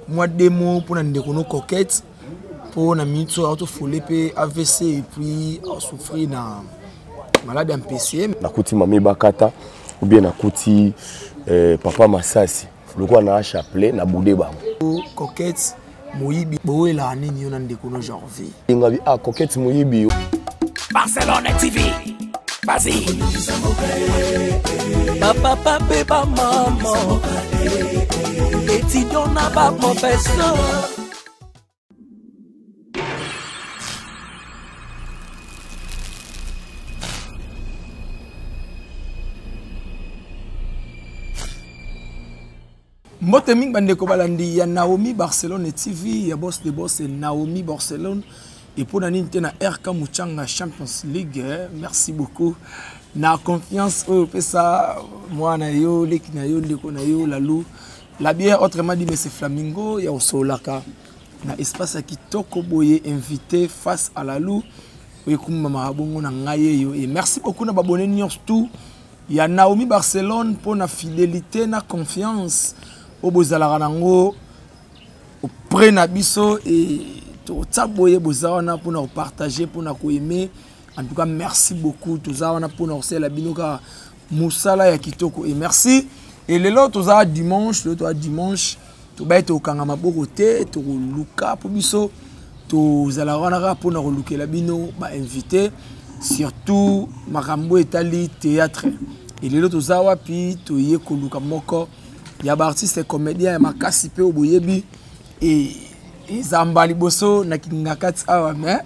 moi démo pour une décono coquette pour na mitso auto foulé pe AVC et puis souffrir na malade en PCM na kuti mami bakata ou bien na kuti papa Masasi loko na chapelet na boudé bango coquette moyibi boela nini yo na décono janvier ngabi coquette moyibi Barcelone TV vas-y papa papa maman étudiant n'a pas professeur Mbote ming bandeko balandi ya Naomi Barcelone TV, ya boss de boss Naomi Barcelone. Et pour la Nintendo RK Muchanga Champions League, merci beaucoup. Na confiance au pesa moi na yo, leki na yo, ndeko na yo, lalou. La bière autrement dit mais c'est Flamingo, ya osolaka. Na espace kitoko boye invité face à la lou. Oyekum mama bongo na ngaye yo. Et merci beaucoup na babone nyos tout. Ya Naomi Barcelone pour na fidélité na confiance. Au bozala rango au prena biso et tout ça boye bozana pour nous partager pour nous aimer en tout cas merci beaucoup tout ça on a pour nous c'est la binoka musala ya kitoko et merci et le lot tout ça dimanche le toi dimanche tout ba être au kangama boroté tout luka pour biso tout zala ranara pour nous luka la bino ba invité surtout makambo etali théâtre et le lot tout ça wapi tout yé ko luka moko. Il y a des artistes et comédiens qui sont peu au boyebi et Zambali Bosso na kingakati awa mais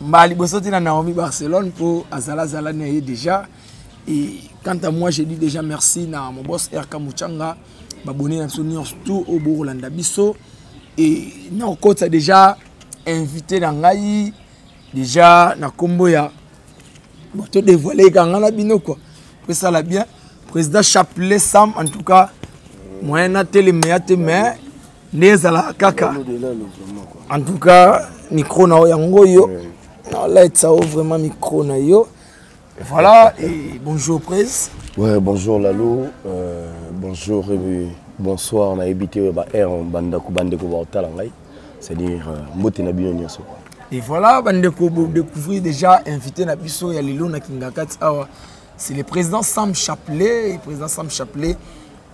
Mbali Bosso tina Naomi Barcelone pour Azala Zala déjà et quant à moi je dis déjà merci na mon boss RK Muchanga babonné na souvenir tout au Borolanda Bisso et na côté a déjà invité na ngai déjà na Komboya bon tout dévoilé kangana bino quoi que ça la bien président Chapelet Sam en tout cas moi na télé mais nezala kaka en tout cas micro na yango yo là ça vraiment micro na yo voilà et bonjour presse ouais bonjour Lalo bonjour et bonsoir on a habité ba air bandako bandeko ba otala ngai c'est-à-dire mbote na bino nyonso et voilà bandeko découvrir déjà invité na biso ya lelo na kingakati awa c'est le président Sam Chapelet et président Sam Chapelet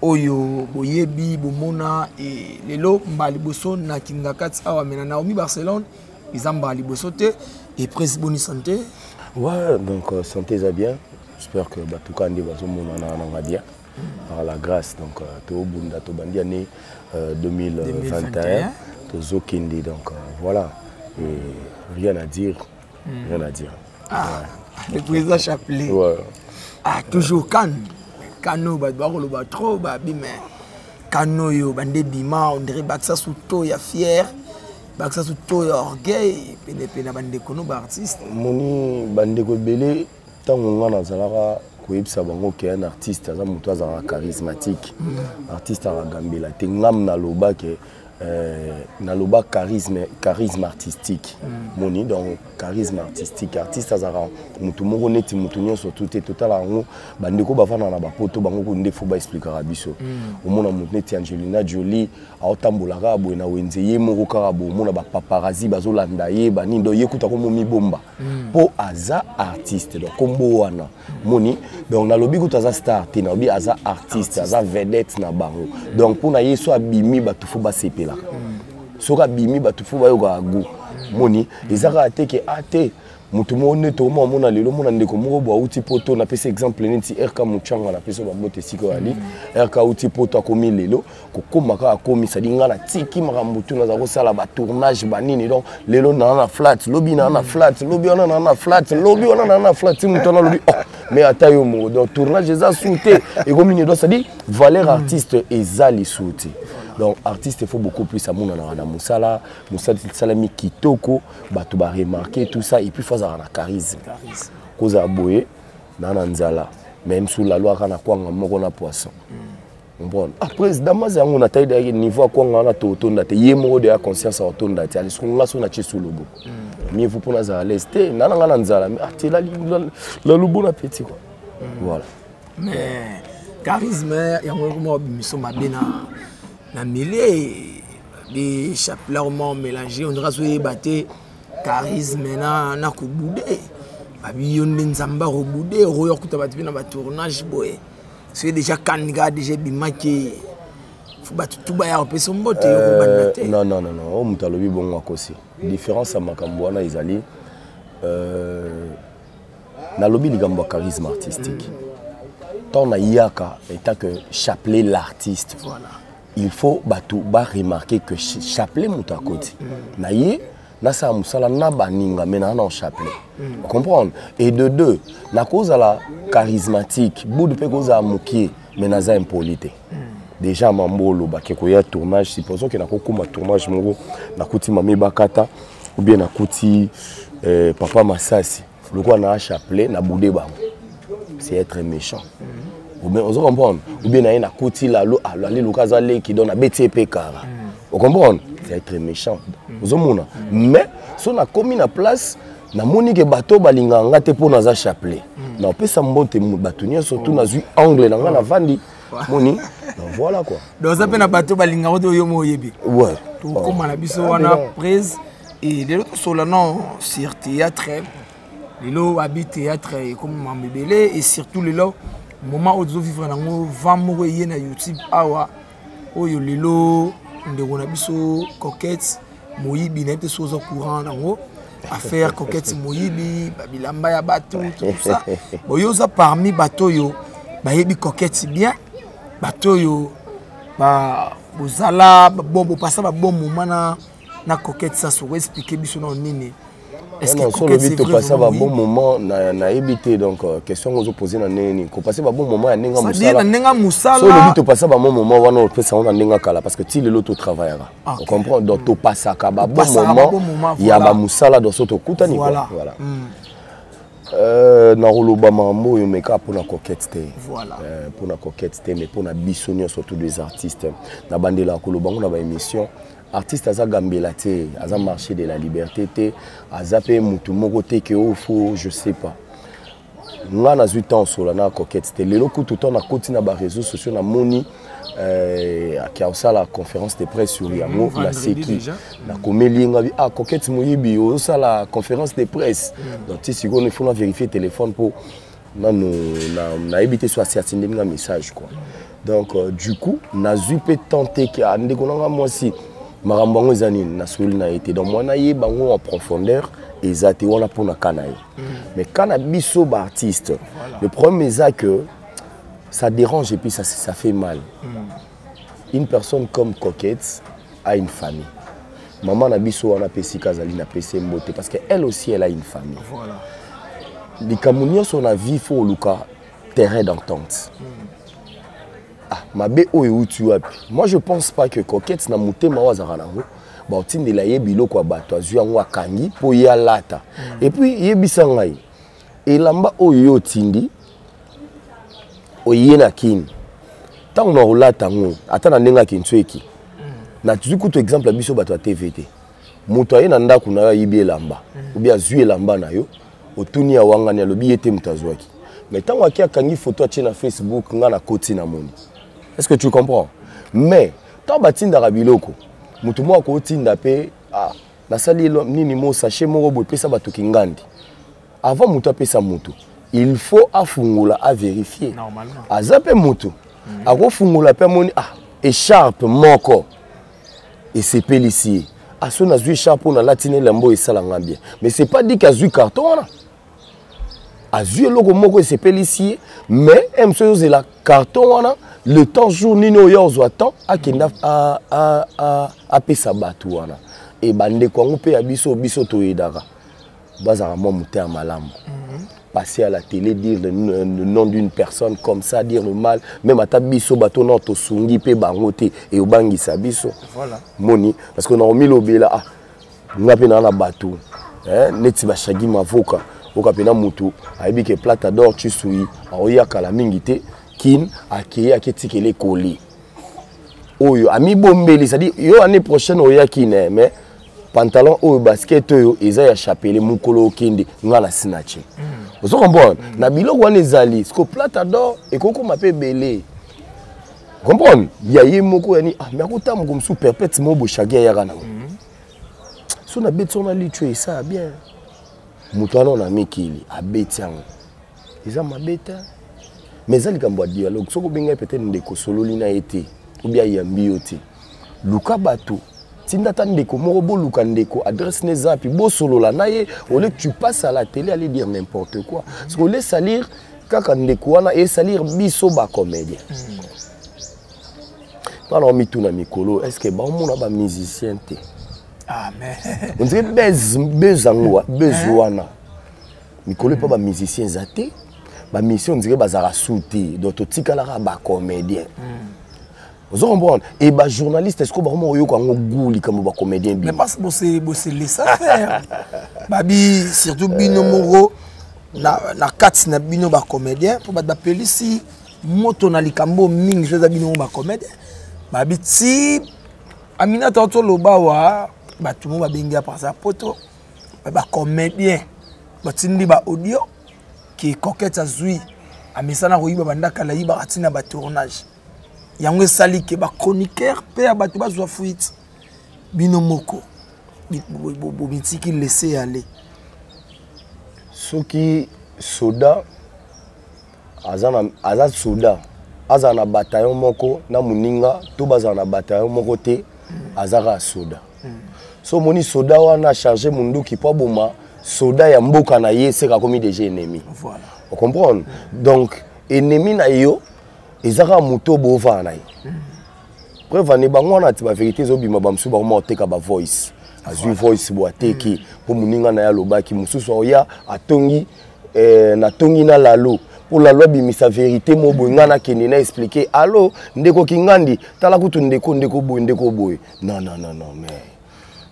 Oyo boyebi bomona et lelo mbali boso na kingakati awa mena Naomi Barcelone ils ont mbali boso te et presse bonne santé ouais donc santé ça bien j'espère que tout cas ndi bazo mona na bien par la grâce donc to bunda to bandi année 2021 to zokindi donc voilà et rien à dire ah ouais. Le président Chapelet ouais ah toujours calme Kano ba ba trop ba bime Kano yo bande bima on dirait baksa souto ya fier baksa souto ya orgueil pene bande kono ba artiste moni bande ko belé tango ngana zalaka ko yebisa bango ke un artiste aza muto aza charismatique artiste a gambela te ngam na loba ke naloba charisme artistique moni donc charisme artistique artiste azara mutu moko neti mutu nyonso tout total ngo bandeko bafana na bapoto bango ko ndefu ba expliquera biso omona mutu neti Angelina Jolie aotambolaka boye na wenze ye moko karabo omona ba paparazzi bazolanda ye banindo ye kuta ko momi bomba po aza artiste donc kombo wana moni donc nalobi kuta aza star te na obi aza artiste aza vedette na bango donc pour na yeso abimi batufu ba sepela soka bimi batufu ba yoka agu moni ezaka ateke ate mutu mo neto mo mona lelo mona ndeko moko bo uti poto na pese exemple neti RK Muchanga na pese ba mbote siko ali RK uti poto akomi lelo kokoma ka akomi sadi ngana tiki makambutu na za ko sala ba tournage banini donc lelo na flat lobby na flat lobby na flat lobby na flat mutu na lobby oh mais atayo mo donc tournage eza souté et comme ni do sadi valeur artiste ezali souté. Donc artiste il faut beaucoup plus à mon na musala salami kitoko bato ba remarquer tout ça et puis faut avoir la charisme koza boye na nzala même sous la loi kana kwanga moko na poisson bon après damaze yango na taille de niveau kwanga na totonda te yemo de la conscience à totonda te ali songa so na chesu lobo mieux vous pour na leste na nga nzala mais ati la lobo na petit quoi voilà mais charisme yango mo biso mabena na milieu des chapelets mélangés, on dirait que batté charisme na kubude. Babi on nzamba robude, royo kutabati na ba tournage boy. C'est déjà kanga déjà bimaki. Faut battre tout ba ya peso mbote yo banate. Non, o mutalobi bon akosi. Différence à makambo na izali na lobi ligambo charisme artistique. Tant na yaka étant que chapeler l'artiste. Voilà. Il faut remarquer que chapeler mutakoti. Na ye na sa musala na baninga mena na chapeler. Comprendre? Et de deux, na cause à la charismatique, bout pe cause à mukie mena za impolite. Déjà mambolo bakeko ya tournage, supposons que na kokuma tournage mongo na kuti mami bakata ou bien na kuti papa Masasi. Le quoi na chapeler na boudé bango. C'est être méchant. Ou bien on comprend. Ou bien na kuti la lo aller lokazale qui donne à BTP kara. Vous comprenez? C'est être méchant. Vous comprenez? Mais si on a commis la place, na moni ke bateau balinga ngate pour naza chapeler. Na pesa mbote batunye surtout na zui angle na ngana vandi. Moni. Voilà quoi. Donc ça peut na bateau balinga oto yo mo yebi. Ouais. Tout comme na biso wana prise et de l'autre sur le nom sur théâtre. Les lots habitent théâtre comme Mambébélé et surtout les lots moment où ils vivent dans le vent mourir na YouTube awa oyo les lots de Gonabiso coquette moyibi n'était chose au courant dans affaire coquette moyibi babilamba ya bateau tout ça boyo ça parmi bateau yo ba yebi coquette bien bateau yo ba bozala bon passer ba bon moment na coquette ça se expliquer biso non nini. Est-ce que sur le vite passer un bon moment na éviter donc question qu'on se poser na neni ko passer un bon moment ya nenga musala. C'est-à-dire nenga musala. Sur le vite passer un bon moment wana on peut ça on nenga kala parce que ti le lot travaillera. On comprend donc to passer ka ba bon moment ya ba musala dans soto kutani voilà. Na roloba mambo yo meka pour la coquette té. Voilà. Pour la coquette té mais pour na bisonio surtout des artistes. Na bandela ko lobango na ba émission artiste aza gambela te, aza marché de la liberté te, aza pe mutu moko te ke ofo, je sais pas. Nga na 8 ans sur la coquette te, lelo kutu to na koti na ba réseaux sociaux na moni qui a aussi la conférence de presse sur yango la seki na komeli nga ah coquette moyibi aussi la conférence de presse. Donc si il faut vérifier téléphone pour na éviter soit assassiner un message quoi. Donc du coup, na zupe tenté que ande konanga moi aussi marambango ezani na soli na été donc moi na ye bango en profondeur ezate wana pona kanaye. Mais quand na biso ba artiste, le problème c'est que ça dérange et puis ça fait mal. Une personne comme Coquette a une famille. Maman na biso wana pesi kazali na pesi mbote parce que elle aussi elle a une famille. Voilà. Les Camerounais sont à vie faut luka terrain d'entente. Mabe oyo tu api. Moi je pense pas que Coquette na mutema wazara nango ba otinde la yebilo kwa bato azu yango akangi po ya lata. Et puis yebisa ngai elamba oyo tindi oyena kin. Ta on olata ngo ata na ndenga kintsweki. Na tuzuku to exemple biso bato a TVT. Muto ayena ndako na yibi elamba. Ou bien azu elamba na yo otuni ya wangani alobi yete mutazwaki. Mais tant akia kangi photo atie na Facebook nga na koti na moni. Est-ce que tu comprends? Mais tant batinda rabiloko mutu mo ko tinda pe na sali nini mo sachet mo robo pesa bato kingandi. Avant mutu apesa mutu, il faut afungula à vérifier. Normalement. Azape mutu. Ako fungula pe moni écharpe moko. Et c'est pelicier. A son a zui écharpe na latine lambo et salanga bien. Mais c'est pas dit qu'a zui carton là. A zui logo moko et c'est pelicier, mais M c'est la carton là. Le temps jour nino yozo attend a kenda a pesa batu wana. Et bande ko ngopé abiso biso to edara. Bazara mo muté à malambo. Passer à la télé, dire le nom d'une personne comme ça, dire le mal, même à ta biso bateau non to sungi pe bangote et au bangi sa biso. Voilà. Moni parce qu'on a mis l'obéla ngape na bateau. Neti ba shagi mavoka. Oka pena mutu aibi ke plata d'or tu sui oya kala mingite kin akeye aketiki les colis. Oyo ami bombeli ça dit yo année prochaine oya kin mais pantalon oyo basket oyo eza ya chapele mukolo okende ngala sinache. Vous comprenez? Na biloko wana ezali, sko plata d'or et koko mape belé. comprendre ya ye moko yani ah mais akota mo comme sous perpète mo bo chagia ya kana so na bête son ali tu ça bien muto ana na mikili abeti yango eza mabeta mais ça likambo dialogue soko benga peut-être ndeko sololi na été ou bien yambi yote luka bato tinda ta ndeko moko bo luka ndeko adresse ne zapi bo solola na ye au lieu que tu passes à la télé aller dire n'importe quoi parce qu'on laisse salir kaka ndeko wana et salir biso ba comédien alors mituna mikolo est-ce que ba mona ba musicien te ah mais on dirait bezangwa bezoana mikolo pas ba musicien zate ba mission on dirait bazara souté donc totikala ba comédien vous comprenez et ba journaliste est-ce que ba mo yo ko nguli comme ba comédien mais parce que c'est laisser faire babi surtout bino moro na kati na bino ba comédien pour ba d'appeler si moto na likambo mingi je za bino ba comédien babi ti amina toto lobawa ba tout le monde ba benga par sa poto ba comédien ba tindi ba audio qui coquette azui amisana ko yiba bandaka la yiba atina ba tournage yango sali ke ba chroniqueur pe ba to ba zo fuite bino moko bo mitiki laisser aller soki soda azana soda azana bataillon moko na muninga to bazana bataillon moko te azara soda so moni soda wana chargé munduki po boma soda ya mboka na ye seka komi déjà ennemi voilà vous comprenez donc ennemi na yo ezaka muto bova na ye preuve ne bango na ti ba vérité zo bima bamsu ba mo teka ba voice azui voice bo ateki po muninga na ya lobaki mususu oya atongi na tongi na lalo pour la loi bimisa vérité mo boinga na keni na expliquer allo ndeko kingandi tala kutu ndeko boy non mais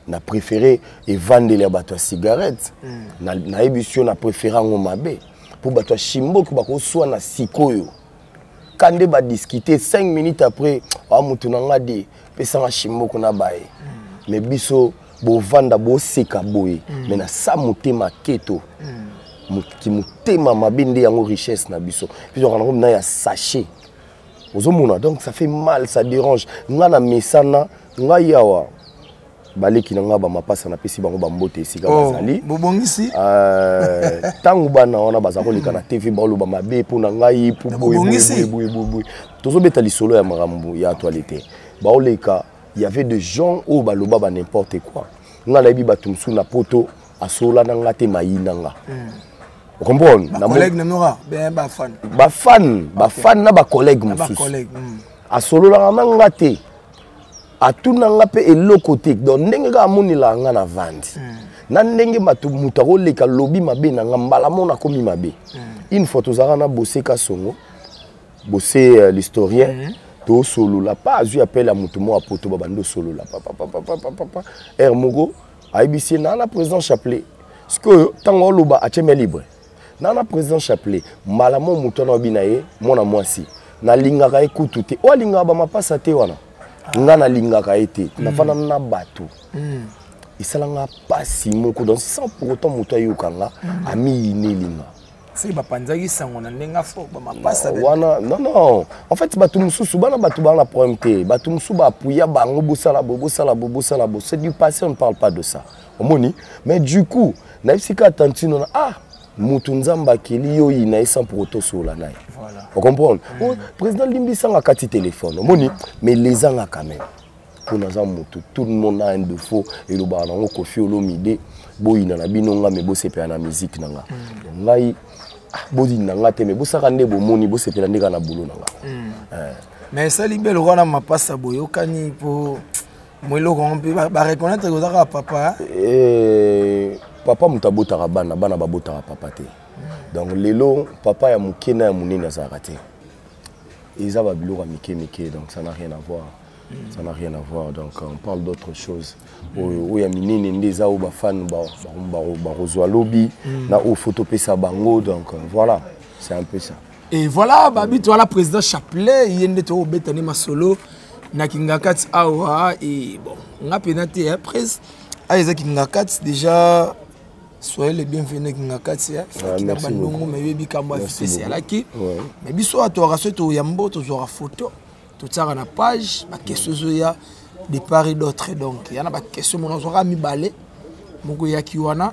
na préféré et vendre les bateaux à cigarettes na émission na préféré ngo mabe pour bateau chimbo ko bako soit na sikoyo kande ba discuter 5 minutes après wa mutu na ngadi pesa nga chimbo ko na bae mais biso bo vanda bo seka boy mais na sa mutema keto qui mutema mabinde yango richesse na biso puis on na ya sachet ozomona donc ça fait mal ça dérange nga na mesana nga yawa baleki na nga ba mapasa na pesi bango ba mbote esika bazali bobongisi tangu bana wana baza ko leka na TV ba loba mabe po na ngai po boy tozo beta lisolo ya marambu ya toilette ba oleka il y avait des gens au ba loba ba n'importe quoi nga na bi batumsu na poto asola na ngate mayina nga vous comprenez na collègue na nora ba fan na ba collègue mususu asolola na ngate atuna nga pe eloko te donc ndenge ka moni la nga na vandi na ndenge matu mutako leka lobi mabe na nga mbala mona komi mabe une photo zara na bossé ka songo bossé l'historien to solo la pas azu appelle à mutu mo apoto babando solo la papa Hermogo aibisi na na président Chapelet parce que tango loba acheme libre na président Chapelet mbala mo mutu na binaye mona mwasi na lingaka ekutu te o linga ba mapasa te wana nga na lingaka ete na fana na bato isalanga pasi moko donc sans pour autant muto ayokanga ami inelinga c'est ba panzaki sango na ndenga fo ba mapasa wana non en fait bato mususu bana bato bana problème te bato mususu ba puya bango bosala c'est du passé on ne parle pas de ça omoni mais du coup na isika tantino na mutu nzamba keli yo ina esa pour auto sola naï voilà vous comprenez président Limbisa nga kati téléphone omoni mais les anga quand même pour naza mutu tout le monde a un défaut et le ba nango Koffi Olomide boyina na bino nga me bosepela na musique nanga ngai bodi nanga te me bosaka nde bomoni bosepela ndeka na boulot nanga mais ça libelle rona mapasa boyokani po mwelo ko mpe ba reconnaître ko zaka papa papa mutabotaka bana babotaka papa te donc lelo papa ya mukena ya munene azaka te eza ba biloko mike donc ça n'a rien à voir donc on parle d'autre chose o ya minene ndeza o ba fan ba rozwa lobby na o photo pesa bango donc voilà c'est un peu ça et voilà babi toi la président Chapelet yende to betani masolo na kingakati awa et bon nga penate après aiza kingakati déjà soyez les bienvenus kingakati na bandongo mais yebi kamba spécial aki mais biso ato raso to yambo to zora photo tout ça na page ba question zoya de part et d'autre donc yana ba question mon ozora mi balé moko ya kiwana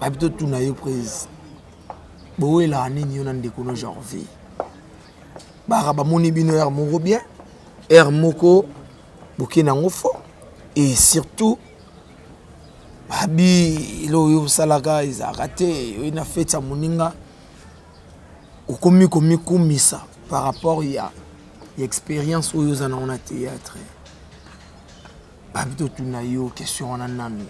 ba bito tuna yo prise bowe la nini yona ndeko no janvier ba ba moni bino er moko bien er moko bokena ngofo et surtout babi lo yo salaka izarate yo na feta moninga okomi kumisa par rapport ya expérience où vous en avez en théâtre. Babito tunayo question en anani.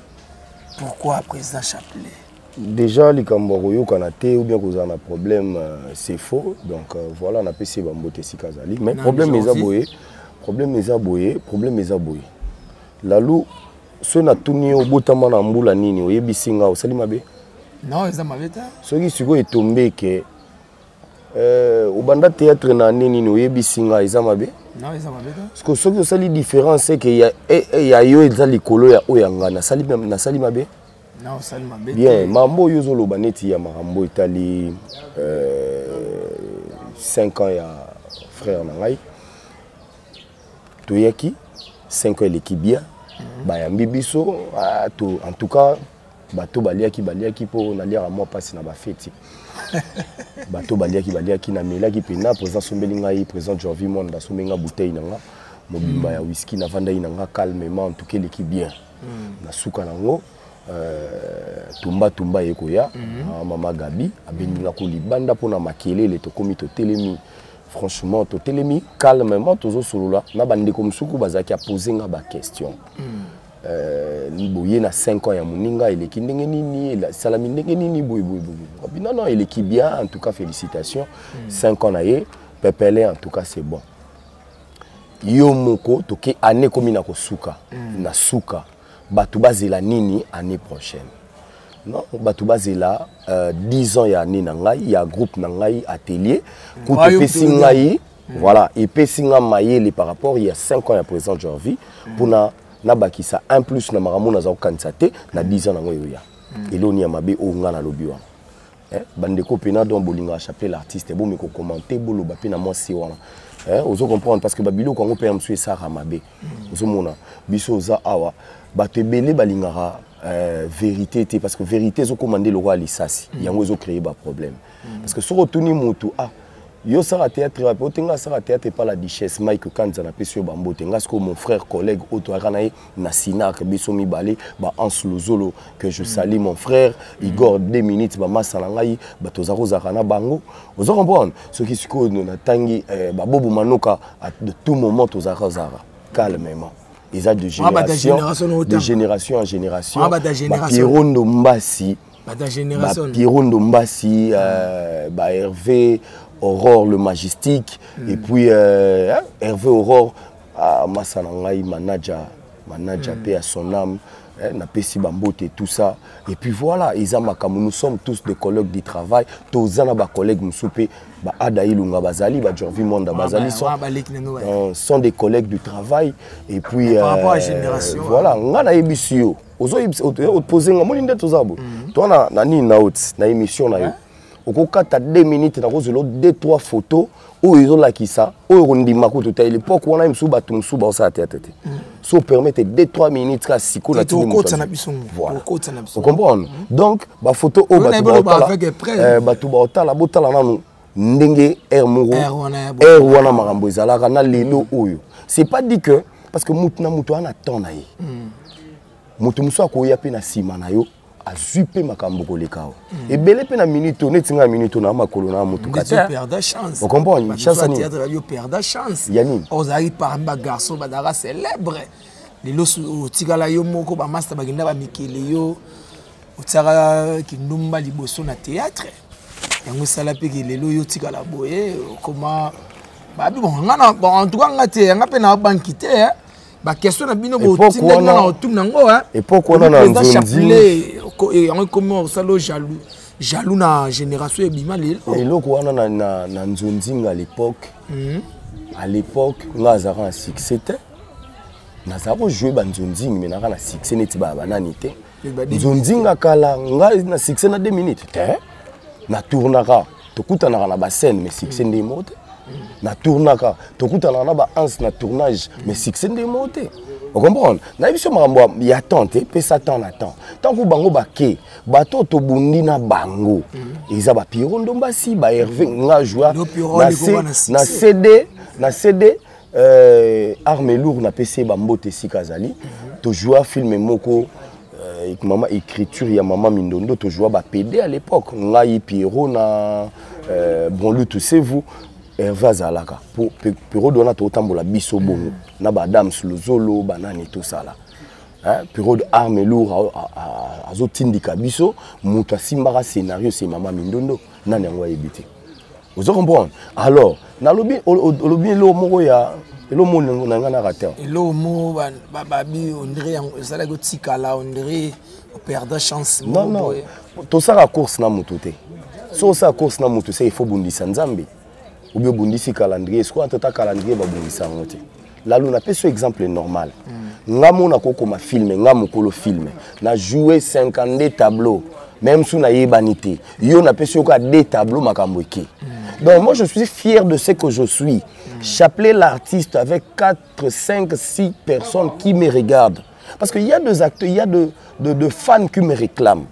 Pourquoi président Chapelet? Déjà les Camboroyo kanaté ou bien que vous avez un problème c'est faux donc voilà on a pu essayer bambote si kazali mais problème les aboyés la lou ce na tuni au botama na mbula nini oyebisinga osali mabe non ça mabe ta ce qui siko est tombé que au banda théâtre na nini no yebisinga izamabe non izamabe parce que ce qui sali différence c'est que il y a yo eza likolo ya oyanga na sali mabe non sali mabe bien mambo yo zolo baneti ya marambo itali 5 ans ya frère na ngai toyaki 5 ans l'équipe bien ba ya mbibiso to en tout cas bato baliaki po na liara moi passe na ba fête bato baliaki na melaki pena président sombeli ngai président Jorvi Monde somenga bouteille nanga mobimba ya whisky na vanda inanga calmement en tout cas l'équipe bien na suka nango tumba yekoya mama Gabi abeninga ko libanda pona makelele to komi to telemi franchement to telemi calmement tozo solola na bande comme suku bazaki a poser nga ba question boye na 5 ans ya muninga eleki ndenge nini la salami ndenge nini boy non il est bien en tout cas félicitations 5 ans na ye pepele en tout cas c'est bon yo moko toke année comme na ko suka na suka batu bazela nini année prochaine non batu bazela 10 ans ya année na ngai ya groupe na ngai atelier ko pesi ngai voilà et pesi nga mayele par rapport il y a 5 ans ya président Jorvi pour na bakisa un plus na maramona za okansate na 10 ans na ngoyo ya eloni ya mabe o nga na lobi wa bandeko pena don bolinga Chapelet l'artiste bo me ko commenter bolo ba pena moi si wana ozo comprendre parce que babilo ko ngo pe amsu esara mabe ozo mona biso za awa ba te belé balingara vérité té parce que vérité zo commander le roi lisasi yango zo créer ba problème parce que soko tuni mutu yo sara théâtre otenga sara théâtre pas la duchesse Mike Kanza na pesio bambote ngasko mon frère collègue Otto Aranaye na Sinak biso mibale ba Anslo Zolo que je salue mon frère Igor 2 minutes ba masala ngai ba tozaro zakana bango ozo comprendre ce qui siko na tangi ba bobo manoka de tout moment tozaro zara calmement ils a de génération en génération Pirondo Mbasi Pirondo Mbasi ba Hervé Aurore le majestique et puis Hervé Aurore Massanangai manager paix à son âme na pesi bambote et tout ça et puis voilà nous sommes tous des collègues du travail tozana ba collègues musupe ba Adailunga bazali ba Jorvi Monde bazali sont des collègues du travail et puis par rapport à la génération voilà ngana ebisio ozo poser ngamoni ndeto zabo to na nini na out na émission na yo okokata 2 minutes na kozelo 2-3 photos où ils ont la kisa où on dit makuto ta l'époque on a msuba tumsuba ça tête so permettre 2-3 minutes ka siko na tout le monde voilà vous comprenez donc ba photo au batu ba otala botala nanu ndenge air wana marambo ezalaka na lelo oyo c'est pas dit que parce que mutu na mutu ana temps na ye mutu muso akoya pe na sima na yo azupe makambo kolekao et belé pe na minute netinga minute na makolo na mutu kata perdre chance vous comprenez chance ni perdre chance yani ozali par ba garçon ba dara célèbre lelo tigala yo moko ba master baginda ba mikele yo otara kindumba liboso na théâtre yango sala pe ke lelo yo tigala boye comment ba bi bon ngana bon en tout cas ngate ngape na bankite ba question na bino bo tinga na otum nango et pourquoi on a Chapelet comment ça lo jaloux na génération ebima lelo et loko wana na nzonzinga à l'époque ngazara succès était nazaro jouer ba nzonzinga mais na succès neti ba banani te nzonzinga kala nga na succès na 2 minutes na tournera to kutana na ba scène mais succès ndi mote na tournaka tokutana na ba ans na tournage mais succès de monter. Vous comprenez? Na biso makambo ya tante pe ça temps na temps. Tant que bango ba ke bato to bundi na bango. Eza ba Pierrot Ndombasi ba Hervé nga joie na CD arme lourd na PC ba Mbote Sikazali to jouer film moko maman écriture ya maman Mindondo to jouer ba PD à l'époque ngai Pierrot na bon lui tu sais vous Hervé Zalaka pour Pierrot dona to tambola biso bongo na ba Adam Slozolo banane tout ça là hein Pierrot arme lourd azo tindika biso muta simbara scénario c'est maman Mindondo nani ngwa ebité vous comprenez alors na lobi lo moko ya elo mo nanga na rater elo mo babi on dirait ça la gotika là on dirait perdre chance non to ça la course na mututé so ça course na mutu c'est il faut bundisa nzambe ou bien bundisi calendrier est-ce qu'on tata calendrier ba bundisa ngote la luna pe ce exemple normal ngamo na koko ma film ngamo kolo film na jouer 52 tableaux même sous na yebanité yo na pe ce ko des tableaux makambo eke. Donc moi je suis fier de ce que je suis. Chapelet l'artiste avec 4, 5, 6 personnes qui me regardent. Parce qu'il y a des acteurs, il y a de fans qui me réclament.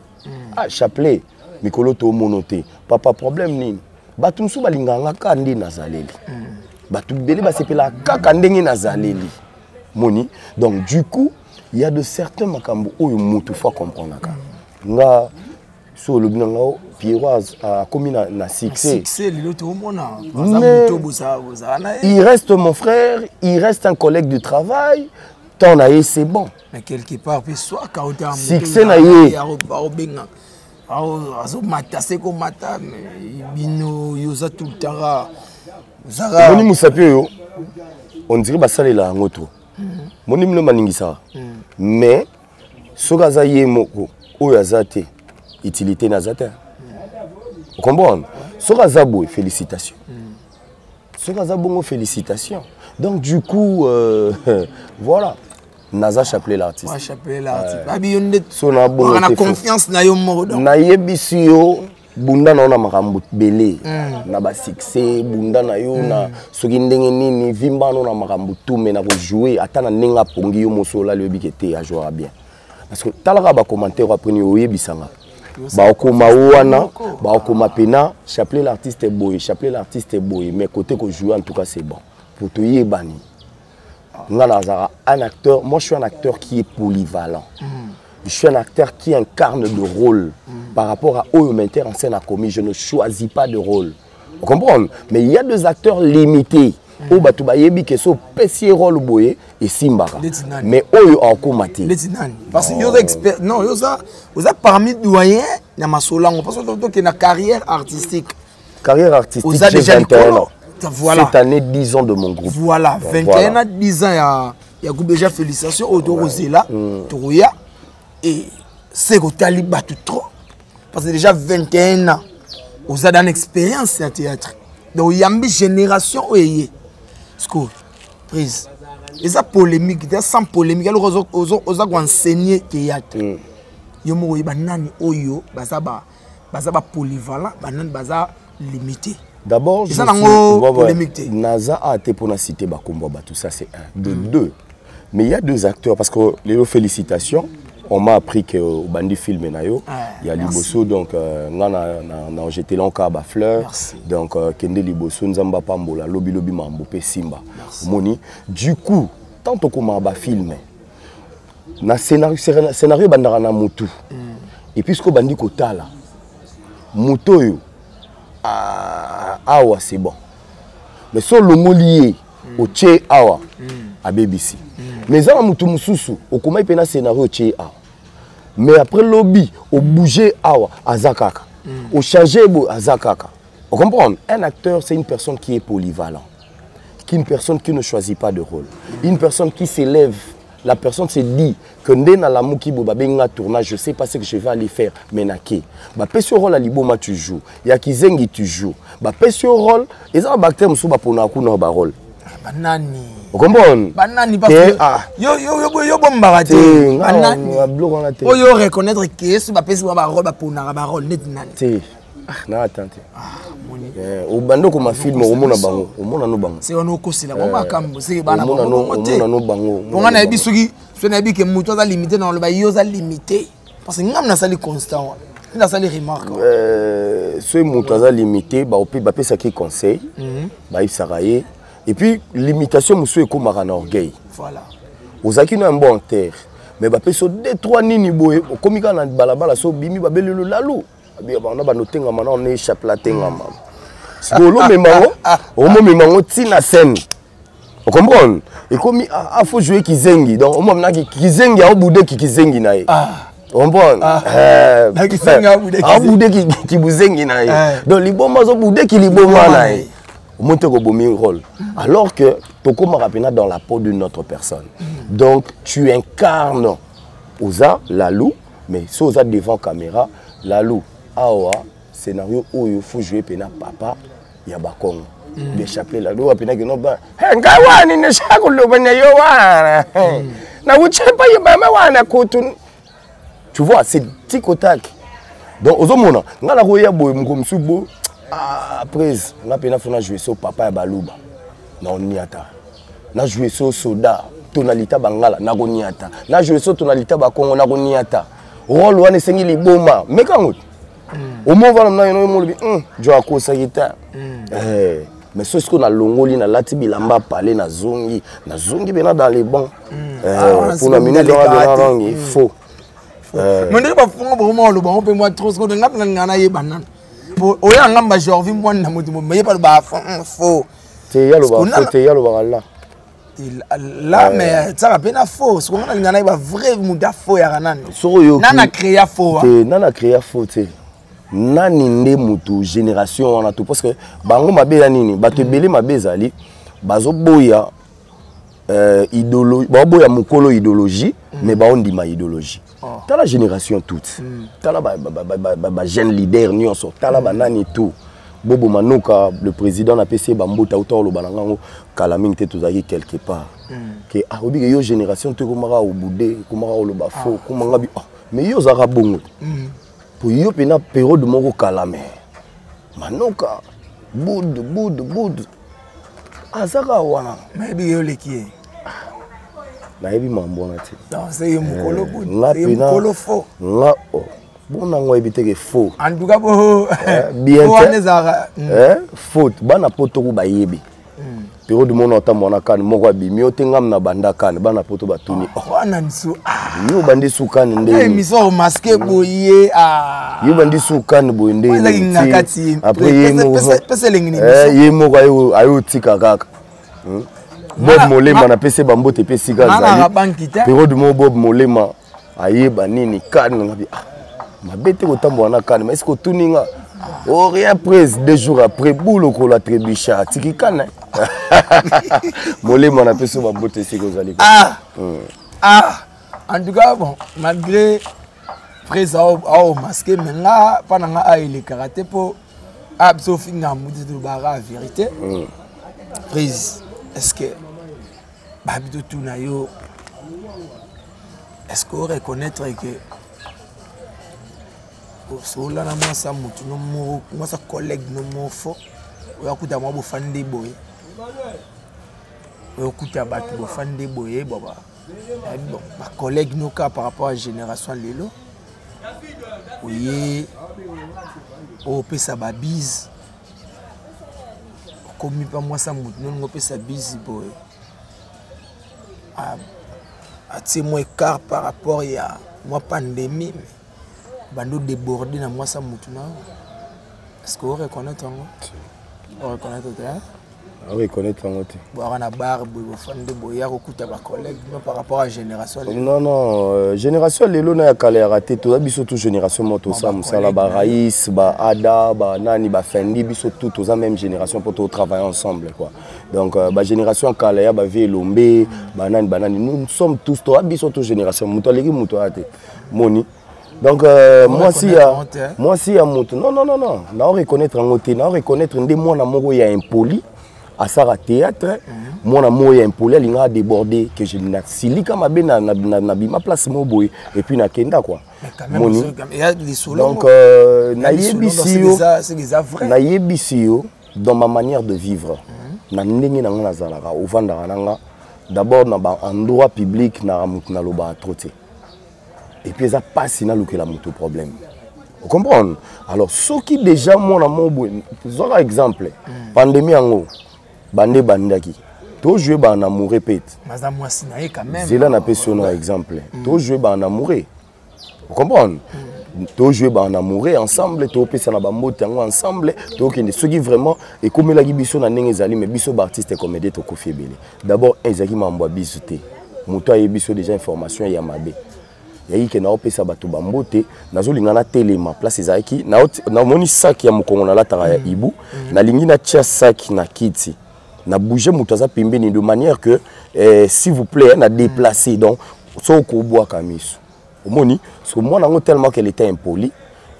Ah, Chapelet, Mikolo to monoté. Papa problème ni. Batum sou balinganga kande nazaleli. Batum bele ba sepela kaka ndenge nazaleli. Moni. Donc du coup, il y a de certains makambo oyo mutu faut comprendre ka. Nga so le binanga Pierrot a commis na succès. Il reste mon frère, il reste un collègue de travail. Ton aïe c'est bon. Mais quelque part, puis soit quand on a succès na yé. Moni Moussapio, on dirait basale la ngoto. Moni mlo maningisa. Mais sokaza yé moko oyazate utilité nazate. Vous comprenez? Sorazabo, félicitations. Sorazabo, félicitations. Donc du coup, voilà. Naza Chapelet l'artiste. Moi Chapelet l'artiste. On a confiance na yo moro. Na yebisio bunda na ona makambo belé. Na ba succès bunda na yo na soki ndenge nini vimba na makambo tout mais na ko jouer atana nenga pongi yo mosola le bikete a jouer bien. Parce que talaka ba commentaire après ni oyebisanga. Baokoma wana, baokoma pena, Chapelet l'artiste est beau, Chapelet l'artiste est beau, mais côté que jouer en tout cas c'est bon. Pour te y bani. Un acteur, moi je suis un acteur qui est polyvalent. Je suis un acteur qui incarne de rôle. Par rapport à eux metteurs en scène à commis, je ne choisis pas de rôle. Vous comprenez? Mais il y a des acteurs limités. O batuba yebi ke so pesi rôle boye et simbara. Mais oyo akomati. Parce que yo expert non, yo ça parmi doyens na masolango parce que tu na carrière artistique. Carrière artistique, j'ai 21 ans. Voilà. Cette année 10 ans de mon groupe. Voilà, 21 ans 10 ans il y a groupe déjà félicitations au Dorosela, Toya et c'est que tu as battu trop parce que déjà 21 ans vous avez une expérience en théâtre. Donc il y a une génération où il y a school prise et ça polémique sans polémique alors aux enseigner théâtre yo mo ba nani oyo bazaba polyvalent banani baza limité. D'abord je suis naza a été pour na citer ba kombo ba tout ça c'est un de deux mais il y a deux acteurs parce que les félicitations on m'a appris que au bandi film nayo il y a Liboso donc na j'étais là en ba fleur donc Kende Liboso nzamba pambola lobi mambo pe simba moni du coup tant que ba film na scénario bandara na mutu et puisque bandi kotala muto yo awa c'est bon mais sur le molier au tché awa à BBC mais ça mutu mususu au comment pena scénario tché awa mais après lobby au bouger awa azakaka au changer bo azakaka. Vous comprenez? Un acteur c'est une personne qui est polyvalent, qui est une personne qui ne choisit pas de rôle, une personne qui s'élève. La personne se dit que ndena la muki boba benga tournage, je sais pas ce que je vais aller faire mais naké. Ba pesio rôle à liboma tu joues, ya kizengi tu joues. Ba pesio rôle, et ça bactère musu ba pona ku na ba rôle. Banani. Vous comprenez? Banani parce que yo bomba te. Banani. Oh yo reconnaître que ce ba pesio ba rôle ba pona ba rôle net nani. na attente au bando comme un film au mona bango au mona no bango c'est on okosi la bomba kambo c'est bana au mona no bango on a ebi suki so na ebi ke muto za limité dans le ba yo za limité parce que ngam na sali constant na sali remarque ce muto za limité ba opi ba pesa ki conseil ba isaraye et puis limitation muso e comme un orgueil voilà ozaki na bon terre mais ba pesa 2-3 nini boye komika na balabala so bimi ba belelo lalu on a noté maintenant on échappe la tenga maman solo memango tina scène on comprend et comme il faut jouer kizengi donc on m'a dit kizengi a boudé kizengi na on comprend boudé ki buzengi na donc liboma zo boudé ki liboma na on monte ko bomi rôle alors que toko marapena dans la peau d'une autre personne donc tu incarnes oza la loup mais si oza devant caméra la loup awa scénario où il faut jouer pena papa ya bakongo bien chapelet la do pena que non ba ngawani ne shakulu banya yo wana na uchepa yo mama wana kutu tu vois c'est tic au tac donc ozomona ngala ko ya boy mkomsu bo après na pena fona jouer so papa ya baluba na oniata na jouer so soda tonalita bangala na goniata na jouer so tonalita bakongo na goniata rôle wana sengi liboma mekango au moins voilà maintenant je accorde ça guitare mais ce qu'on a longoli na lati bilamba parler na zongi bena dans les bancs pour la minute dans la langue il faut mais ne pas faire vraiment le bon peut moi trop ce qu'on a ngana yebana oya ngamba jorvi moi na mutu mais pas ba faux c'est ya lo ba là là mais ça va peine faux ce qu'on a ngana ba vrai muda faux ya kanani nana créer faux nana créer faux nani nde mutu génération wana tout parce que bango mabe ya nini bato belé mabe zali bazo boya idéologie ba boya mukolo idéologie mais ba ondima idéologie ta la génération toute ta la ba jeune leader nyonso ta la banani tout bobo manuka le président na PC bambota auto lo banango kala mingi te tozaki quelque part que obi yo génération te komaka obude komaka lo ba faux komanga bi mais yo zaka bongo pour yo pena période moko kalame manoka boud azaka wana maybe yo leki na yebi mambona te non c'est mukolo boud c'est mukolo faux nga bona ngo ebiteke faux en tout cas bo bien faute bana poto ko bayebi période mona otamona kan moko abimi otengam na banda kan bana poto batuni wana nsu yo bandi sukani nde émission masqué boye yo bandi sukani boye nde après yemo ayo tika kaka Bob Molema na pese bambote pesi gaza période mo Bob Molema ayeba nini kan ngabi mabete ko tambo na kan mais est-ce que tuninga rien prise 2 jours après boulot ko la trebicha tiki kan Molema na pese bambote si kozali en tout cas bon malgré prise au masqué mais là pendant nga il est karaté pour absofi ngamuti de bara vérité prise est-ce que babito tunayo est-ce qu'on reconnaître que sola na moi ça mutu no mo moi ça collègue no mo fo oyakuta mwa bofande boye oyakuta batu bofande boye baba bon ma collègue no ka par rapport à génération lelo oye o pesa ba bise comme pas moi ça mutu no pesa bise boye c'est moins écart par rapport à moi pandémie bando débordé na moi ça mutuna est-ce que vous reconnaissez on reconnaître en côté boire na barbe bofande boya kokuta ba collègue par rapport à génération non génération lelo na ya kala raté to biso tout génération moto ça musala ba raïs ba ada ba nani ba fendi biso tout aux même génération pour tout travailler ensemble quoi donc ba génération kala ya ba vie lombe ba nani nous sommes tous to biso tout génération muto leki muto ate moni donc moi si à moto non na reconnaître en côté na reconnaître ndé moi na moko ya impoli asara théâtre mona moya impoli alinga déborder que je na silika mabe na bima place moboy et puis na kenda quoi moni donc na yebisio dans ma manière de vivre na ndenge na ngana zalaka ovanda nanga d'abord na ba endroit public na mutu na loba troté et puis ça passe na lokela mutu problème. Vous comprenez? Alors, ce qui déjà, mon amour, par exemple, pandémie en haut, bandé bandaki, tout jouer en amour répète. C'est là un exemple. Tout jouer en amour. Vous comprenez? Tout jouer en amour ensemble, tout passer na bambo ensemble, tout qui ceux qui vraiment et comme la gibiso na ndenge zali mais biso artiste comédien to kofi belé. D'abord, ezaki mambo bisoté. Muto ayebiso déjà information ya mabe. Yayi ke na opesa bato bambote nazolinga na telema place ezaki na moni sac ya mokongo na lataka ya ibu na lingi na tia sac na kiti na bouger muto za pembeni de manière que s'il vous plaît na déplacer donc so ko bois kamiso omoni parce que moi nango tellement qu'elle était impoli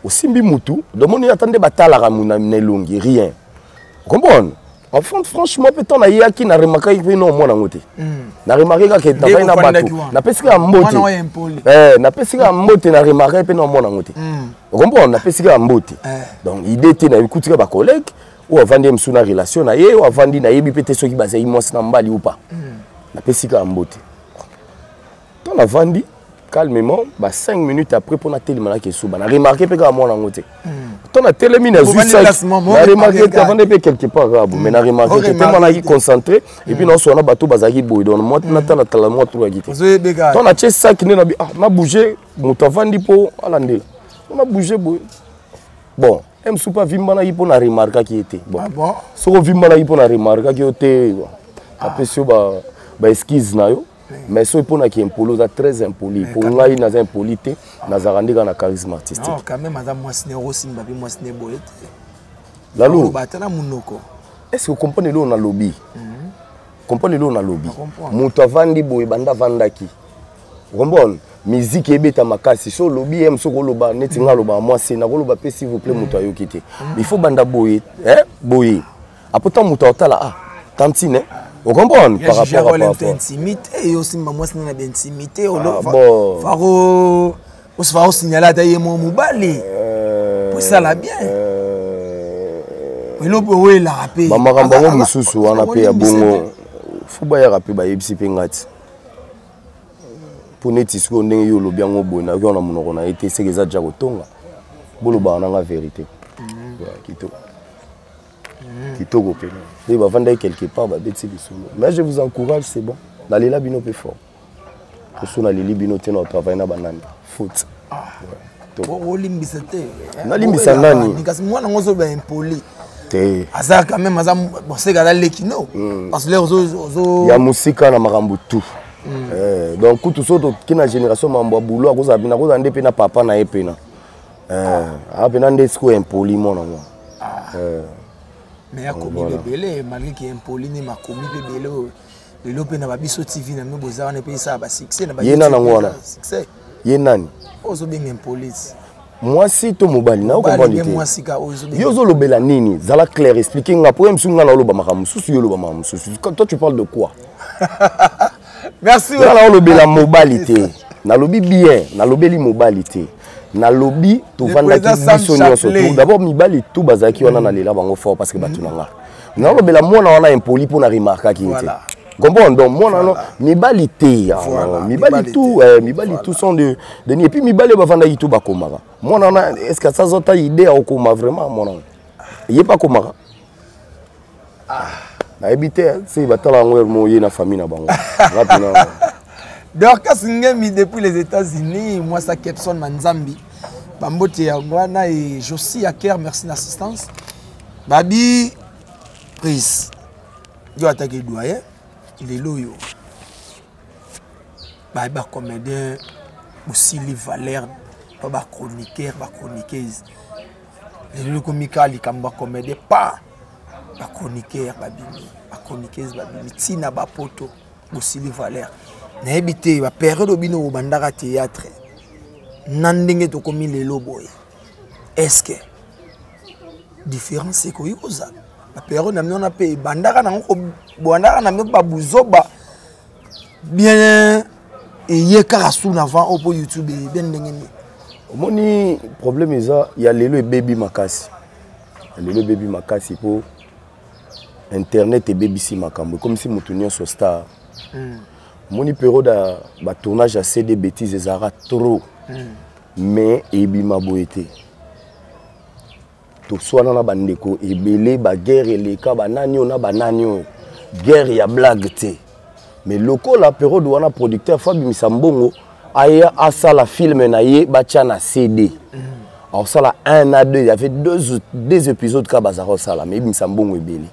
osimbi mutu de moni attendez batala ramuna nelongi rien comprendre. En fait, franchement, peut-être on a yaki na remarqué que non moi nangote. Na remarqué que ta vai na bato. Na pesika mbote. Na pesika mbote na remarqué pe non moi nangote. Vous comprenez? Na pesika mbote. Donc idée était na écouter ba collègue ou avandi msuna relation na ye ou avandi na yebi peut-être ceux qui basé moi na mbali ou pas. Na pesika mbote. Ton avandi calmement, 5 minutes après pour la télé, on a remarqué que moi nangote. On a télé mina juste on a remarqué que avant de quelque part mais on a remarqué que tellement on a concentré et puis non on a bateau bazaki boy donc moi on attend la moi trop agité. On a check ça qui n'a pas bougé, mon avandi pour alande. On a bougé boy. Bon, même si pas vimba na ipo na remarqué qui était. Bon. So vimba na ipo na remarqué qui était après sur ba esquisse na yo. Mais ce pour qui impolo ça très impoli pour moi il n'a impolité n'a zarandi na charisme artistique. Non quand même madame moi c'est aussi mbabi moi c'est boyete. La lou. Est-ce que vous comprenez là on a lobby? Comprenez là on a lobby. Muto vandi boy banda vandaki. Vous musique ebeta makasi so lobby em so koloba neti ngaloba moi c'est na koloba pe s'il vous plaît muto ayo kité. Il faut banda boy boy. Après muto otala tantine. Vous comprenez par rapport à l'intimité et aussi moi c'est une intimité faro on signaler d'ailleurs mon mobali pour ça la bien il peut la rapper maman rambango mususu wana pe ya bongo fuba ya rapper ba yebisi pe ngati pour neti siko ndenge yo lobi yango bona ko na monoko na été c'est que ça déjà kotonga boloba na la vérité kitoko pe et va vendre quelque part ba beti bisolo mais je vous encourage c'est bon d'aller là bino pe fort pour son aller bino te na travail na banani foot bon limbisa te na limbisa nani nikasi mwana ngozo ba impoli te aza quand même aza bon c'est gala lekino parce que les ozo ya musika na makambo tout donc tout soto kina génération mambo boulot akoza bina koza ndepe na papa na epena apena ndesko impoli mona moi mais à commis bébé malgré qu'il est impoli ni ma commis bébé le lope na babiso TV na mboza wana pe ça ba succès na ba yena na ngwana succès yenani ozo bien impoli moi si to mobali na comprendre moi si ka ozo yozo lobela nini zala clair expliquer nga pour msunga na loba makamu susu yo loba makamu susu toi tu parles de quoi merci na lobela mobilité na lobi bien na lobeli mobilité na lobby to vanda ki biso nyonso tout d'abord mibali tout bazaki wana na lela bango fort parce que batunanga na lobela mona wana impoli pour na remarquer ki nté comprendre donc mona no mibali té mibali tout sont de et puis mibali ba vanda ki tout bakomaka mona na est-ce que ça zota idée au koma vraiment mona yé pas komaka na habité c'est batala ngwer moye na famille na bango rapidement. Dorcas Ngemi depuis les États-Unis, moi ça Kepson Manzambi, Bambote Yangwana et Josie Aker, merci d'assistance. Babi, prise. Yo attaqué doyen, il est loyal. Babi comédien, aussi les valeurs, pas chroniqueur, pas chroniqueuse. Les comical, les kamba comédien, pas chroniqueur, babi, pas chroniqueuse, babi, tina ba poto, aussi les valeurs. Na habité ba période obino bandaka théâtre nandenge to komi lelo boy est-ce que différence ko yoza la période on a payé bandaka na ba buzoba bien et yekarasu avant au YouTube bien ndengeni. Moni problème ça, il y a le baby makasi. Le baby makasi pour internet et baby si makambo comme si moutonnion sur star. Moni période ba tournage à CD bêtises ezara trop. Mais ebima boete. To soit na bandeko ebele ba guerre eleka banani on a banani guerre ya blague te. Mais loko la période où on a producteur Fabi Misambongo aya asala film na ye bacha na CD. Alors ça là 1 à 2, il y avait deux épisodes ka bazaro sala mais Misambongo ebele.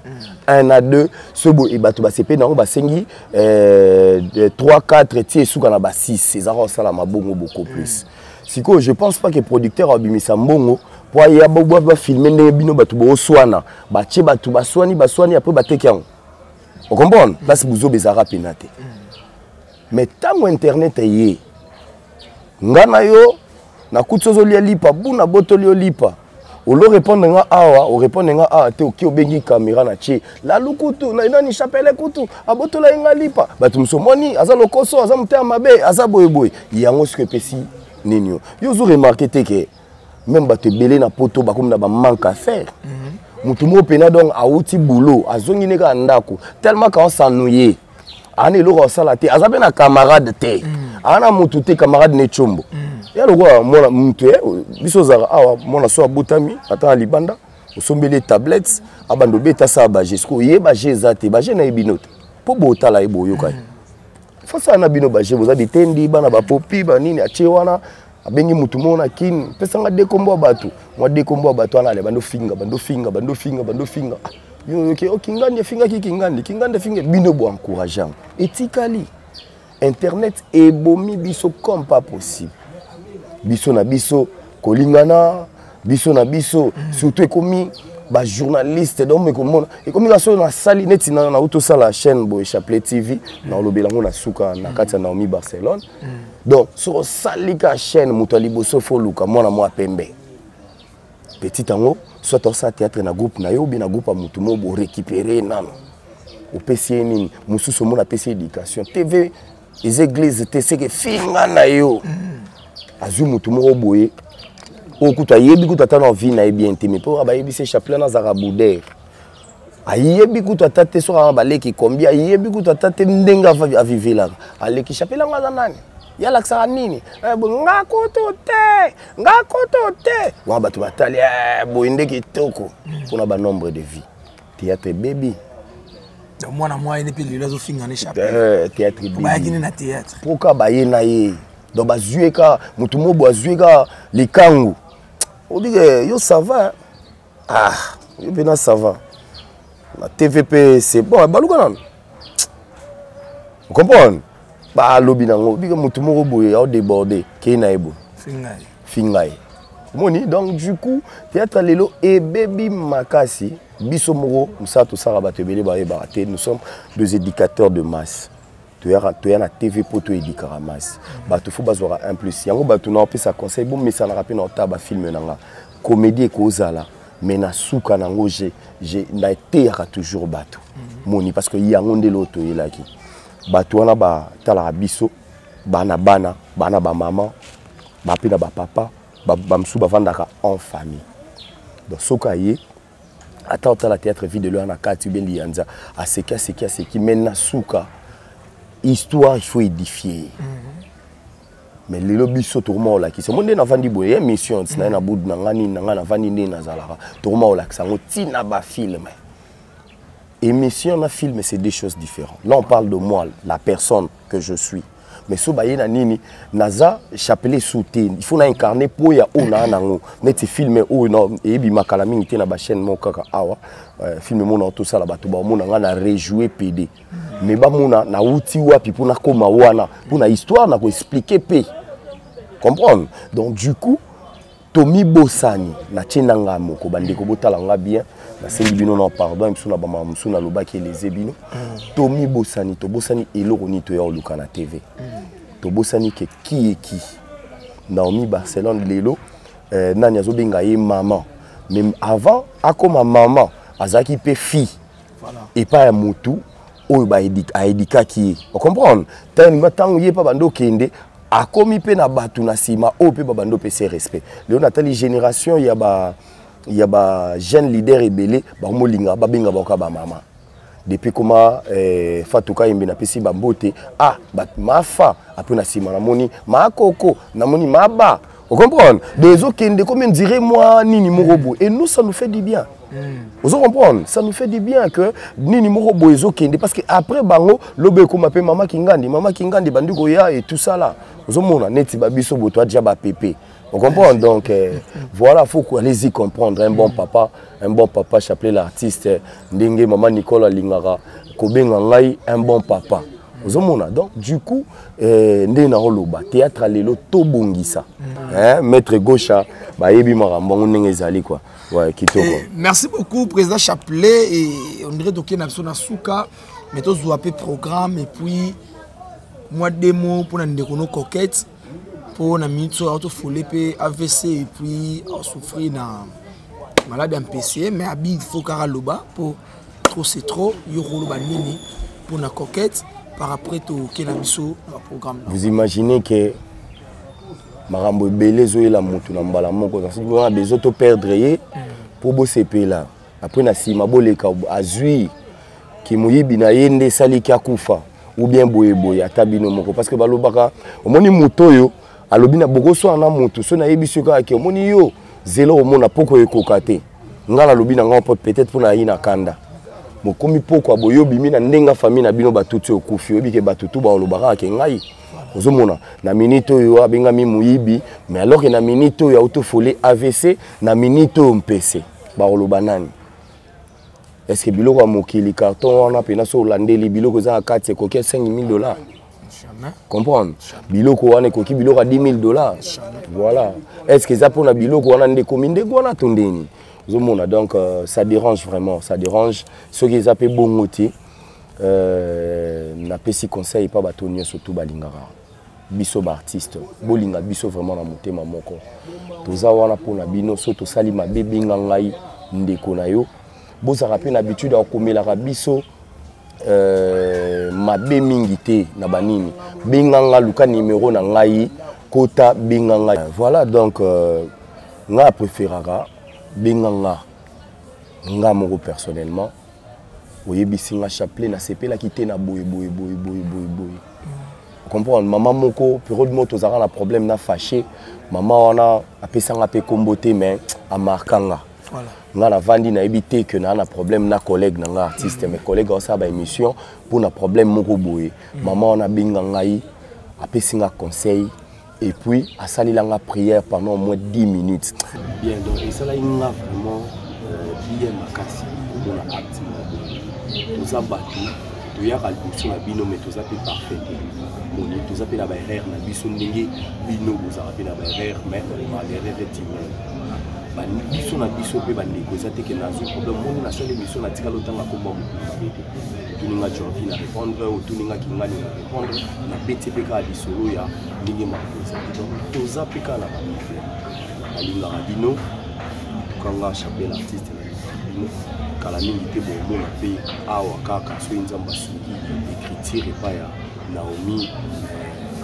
1 à 2 ce beau e bato ba CP na ba sengi 3 4 tie suka na ba 6 ces zaro sala mabongo beaucoup plus. Siko je pense pas que producteur Abimisa Mbongo pour ya ba filmer ndenge bino bato bo swana ba tie bato ba swani après ba tekiango. Vous comprenez? Là c'est buzo bezara penate. Mais tango internet ye ngana yo na kutsozo lia lipa buna botoli yo lipa. O lo répondre nga awa, o répondre nga awa te oki obengi caméra na tie. La lukutu na nani chapele kutu abotola nga lipa. Bato msomoni aza lokoso aza mtea mabe aza boyeboy. Yango ce que pesi Nino. Yo zo remarqué que même bato belé na poto ba comme na ba manque à faire. Mutumo pena donc a outi boulot, a zongi neka ndako tellement quand s'ennuyer. Ani lo sala te, azabe na camarade te. Ana mutu te camarade ne chombo. Ya lo kwa mona mutu biso zara awa mona so abutami ata libanda, osombele tablettes abando beta sa ba jesko ye ba jezate ba je na ibinote. Po botala ebo yokai. Fasa na bino baje vous avez tendi bana ba popi ba nini atie wana abengi mutu mona kin pesa nga dekombo batu mwa dekombo batu ana le bando finga yo okay okingandi finga kingandi finga bino bo encourageant etikali internet ebomi biso comme pas possible biso na biso kolingana biso na biso surtout ekomi ba journaliste donc me komona et comme ça na sali neti na auto sala chaîne bo Chapelet TV na lobelango na suka na kati na Naomi Barcelone donc sur sali ka chaîne muto liboso fo luka mona mo pembe petit ango soit on sa théâtre na groupe na yo bi na groupe mutu mo bo récupérer nano au PC nini mususu mo na PC éducation TV les églises te c'est que finga na yo azu mutu mo boye okuta yebi kuta na vie na bien mais pour abayebi se chapelet na zarabouder ayebi kuta tate so ba leki combien ayebi kuta tate ndenga a vivre là aleki chapelet nga nani ya laksa nini ngakoto te wa batu batali boinde kitoko pour ba nombre de vie théâtre baby donc moi na moi et puis les autres finga ne chapelet théâtre baby ba yini na théâtre pourquoi ba yena ye donc ba zueka mutu mo bo zueka likangu. On dit que yo ça va. Ah, yo bien ça va. La TVP c'est bon, baluka. Vous comprenez? Ba lobi nango, bi que mutu moko boye a débordé, ke na ebo. Fingai. Moni donc du coup, théâtre lelo et baby makasi, biso moko, musato sara batebele ba ebate, nous sommes deux éducateurs de masse. Tu as na TV pour te éduquer à masse. Bato faut bazora un plus. Yango bato na opesa conseil bon mais ça na rappel na taba film nanga. Comédie kozala mais na suka nango j'ai na été toujours bato. Moni parce que yango ndeloto yelaki. Bato wana ba tala biso bana ba maman ba pina ba papa ba msu ba vandaka en famille. Donc soka yé attends la théâtre vie de l'heure na kati ben lianza a seki mena suka histoire il faut édifier. Mais les lobbies sont tourment là qui sont monde na vandi boye émission na boud na ngani na vandi na zalaka tourment là ça tina ba film. Émission na film c'est deux choses différentes. Là on parle de moi, la personne que je suis. Mais so baye na nini naza chapelet souté il faut na incarner pour ya ona nango neti filmer o no e bi makala mingi te na ba chaîne mo kaka awa filmer mo na tout ça la bato ba mo na na rejouer PD mais ba mo na uti wapi pour na koma wana pour na histoire na ko expliquer pe comprendre donc du coup Tomi Bosani na chenanga moko bandeko botalanga bien na sengi bino na pardon msuna ba msuna lobaki les ebino Tomi Bosani to Bosani eloko ni to ya oluka na TV to Bosani ke qui Naomi Barcelone lelo nani azobenga ye maman même avant akoma maman azaki pe fille voilà. Et pas un mutu oyo ba edika ki on comprendre tant yé pa bando kende a komi pe na batu na sima o pe bando pe se respect le natali génération ya ba jeune leader ebele ba molinga ba benga ba ka ba mama depuis comment Fatouka yembe na pesi ba mbote ah ba mafa après na sima na moni makoko na moni maba on comprendre des autres kende comme on dirait moi nini morobo et nous ça nous fait du bien. Vous comprenez? Ça nous fait du bien que Nini Morobo ezo kende parce que après bango lobe ko m'appelle Mama Kingandi bandu goya et tout ça là. Vous mona neti babiso boto dia ba pépé. Vous comprenez? Donc voilà, faut qu'on allez-y comprendre un bon papa chapelet l'artiste ndenge Maman Nicole Lingara kobenga ngai un bon papa. Vous mona donc du coup ndé na roloba théâtre lelo to bongisa. Hein maître Gaucha ba yebi marambo ndenge ezali quoi. Ouais, merci beaucoup, Président Chapelet. Et on dirait que nous avons souka, mais tous nous avons programme et puis moi démo pour nous coquette pour nous mettre auto folie AVC et puis souffrir na maladie MPC mais il faut caraloba pour trop c'est trop yoroba nini pour na coquette par après tout kenabiso programme. Vous imaginez que Marambo Belezo et la moto na mbala moko parce que on a des autos perdre pour bosser là après na sima boleka azui ki muyibi na yende sali ki akufa ou bien boye atabino moko parce que balobaka omoni moto yo alobi na bokoso na moto so na yebiso ka ki omoni yo zelo omona poko ekokate ngala lobi na ngompo peut-être pour na yina kanda mokomi poko aboyo bimi na ndenga famille na bino batutu okufi obi ke batutu ba olobaka ke ngai ozomona na minute oyo abengami muyibi mais alors que na minute oyo autofolé AVC na minute oyo MPC ba oloba nani est-ce que biloko mokili carton wana pena so landeli biloko za kati ko $5,000 jamais comprendre biloko wana ko ki biloko $10,000 voilà est-ce que ça pour na biloko wana ndeko mindeko wana tondeni ozomona donc ça dérange vraiment ça dérange ceux qui appellent bongoti na pesi conseil pas batonio surtout balingara biso ba artiste bolinga biso vraiment na motema moko toza wana pona bino so to sali mabe binga ngai ndeko na yo boza rappel habitude à komela ka biso mabe mingi te na banini binga nga luka numéro na ngai kota binga ngai voilà donc nga préférera binga nga moko personnellement oyebisi nga chapelet na sepela kité na boy comprendre maman moko période moto zara na problème na fâché maman wana apesanga pe komboté mais a markanga voilà nga na vandi na ebité que na problème na collègue na nga artiste mais collègue aussi ba émission pour na problème moko boye maman wana binga ngai apesinga conseil et puis asali la prière pendant au moins 10 minutes bien donc et ça là il nga vraiment bien makasi pour la acte tous abatu tu ya kalbusu na bino mais tous ape parfait moni tous ape la ba erreur na biso ndenge bino vous ape la ba erreur mais ma erreur est humaine ba biso na biso pe ba négocier te que na zo problème moni na sale biso na tika lotanga ko ba tu ninga jovi na répondre ou tu ninga kingani na répondre na beti pe ka bisolo ya ndenge ma koza donc tous ape ka la ba alinga bino kanga chapel artiste kala mingi te bomona pe awa kaka so nzamba suki écriture pa ya Naomi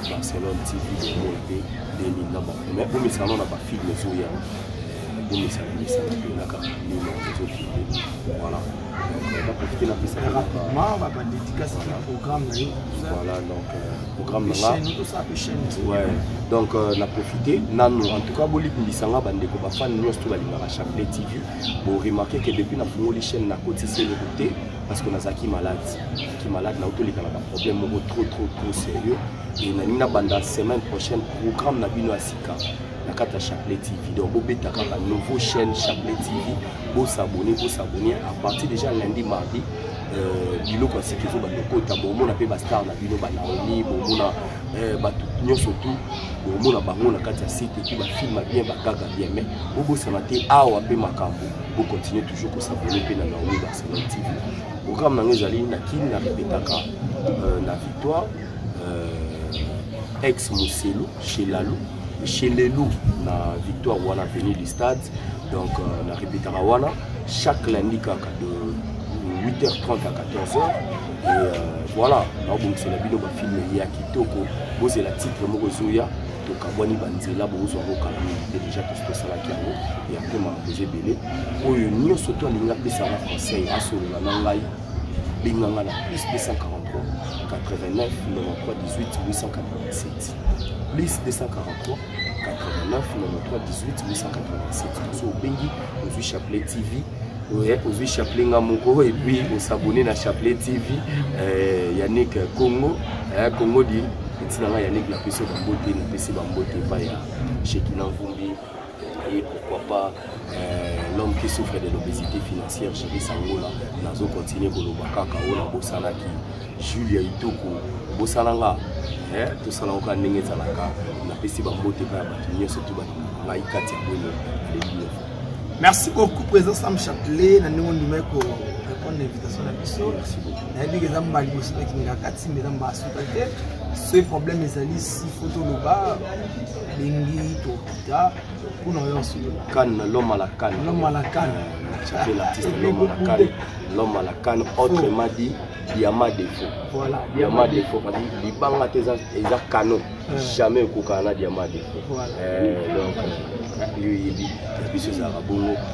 Barcelone TV de monter des lignes ba mais pour misano na ba film zoya pour misano na ka ni no voilà donc profiter na pesa rapidement ba dédicace na programme na voilà donc programme là ouais donc na profiter nanu en tout cas boli bisanga bandeko ba fan news to balinga Chapelet TV bo remarquer que depuis na fungoli chaîne na côté c'est le côté parce que nazaki malade na autolika na problème moko trop sérieux et na nina banda semaine prochaine programme na bino asika na kata Chapelet TV donc bobeta kaka nouveau chaîne Chapelet TV bo s'abonner à partir déjà lundi mardi biloko asikizo bandeko ta bomona pe ba star na bino ba Naomi bomona batu nyonso tout bomona bango na kati ya site qui ba film bien ba gaga bien mais bobo sanate awa pe makambo bo continuer toujours ko s'abonner pe na Naomi Barcelone TV programme na ngezali na kini na répétaka na victoire ex Moselu chez Lelou na victoire wana venu du stade donc na répétera wana chaque lundi de 8h30 à 14h. Et voilà, c'est la vidéo de film Yakitoko, c'est la titre Morozoya. Donc, Kabwani Banzela, Bozo déjà tout ça là qui a et après m'a posé belé. Nous surtout on a appelé ça en français à sur la langue Binganga plus 243 89 93 18 887 plus 243 89 93 18 887. Sur Bengi, au Chapelet TV. Ouais, aux Chapelet Ngamoko et puis on s'abonner à Chapelet TV. Yannick Congo, Congo dit. Yannick la PC Bambote, la PC Bambote, chez Kinanvumbi, et pourquoi pas l'homme qui souffre de l'obésité financière, Chéri Sangola, Nazo continue pour le Bakaka, Ola Bosanaki, Julia Itoko, Bosananga, tout ça là encore n'engage à la PC Bambote, surtout Maïkati Abouno. Merci beaucoup, président Sam Chapelet. Nous avons répondre à l'invitation de la mission. Merci beaucoup. Ce problème est allé si photo le bas, Bengi, Topita, pour nous en l'homme à la canne. L'homme à la canne. L'artiste l'homme à la canne. L'homme à la canne, autrement dit, Diamant défaut. Voilà. Diamant défaut. Parce que les banques à tes canons, jamais au Kokana Diamant défaut. Voilà. Donc, il dit,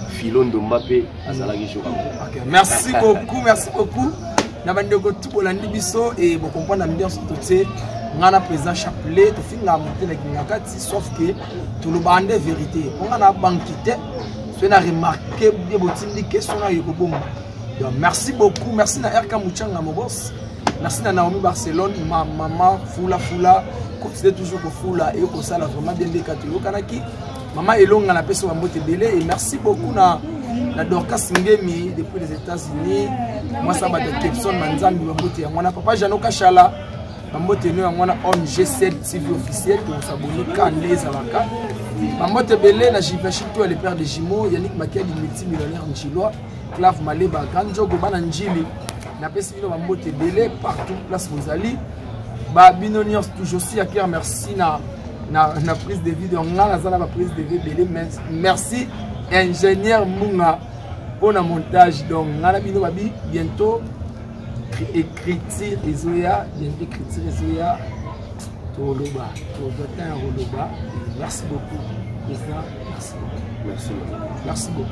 Filon de Mbappé, merci beaucoup, merci beaucoup. Nabandeko tout pour l'andibiso et vous comprenez l'ambiance tout c'est on a président Chapelet tout fin la montée avec Ngakati sauf que tout le bande vérité on a banquité ce n'a remarqué des bottines des questions là yoko bomba. Donc merci beaucoup, merci na RK Muchanga mon boss. Merci na Naomi Barcelone ma maman Fula continue toujours que Fula et au ça là vraiment bien décatolo kanaki. Maman Elonga na peso Bambote belé et merci beaucoup na Dorcas Ngemi depuis les États-Unis. Moi ça va de Kepson Manzambi Bambote Mwana papa Jano Kachala Bambote no Mwana on G7 TV officiel pour s'abonner quand les avocats. Bambote belé na Jivachito le père de Jimo Yannick Makeli multimillionnaire Nchiloa Clave Maleba Grand Jogo Bana Njili na pesi bino Bambote belé partout place Mozali. Ba binonios toujours aussi à Pierre merci na prise de vidéo ngala za na prise de vidéo merci ingénieur Munga pour le montage donc ngala bino babi bientôt écriture Ezoya bientôt écriture Ezoya Toloba Todotin Roloba merci beaucoup président merci beaucoup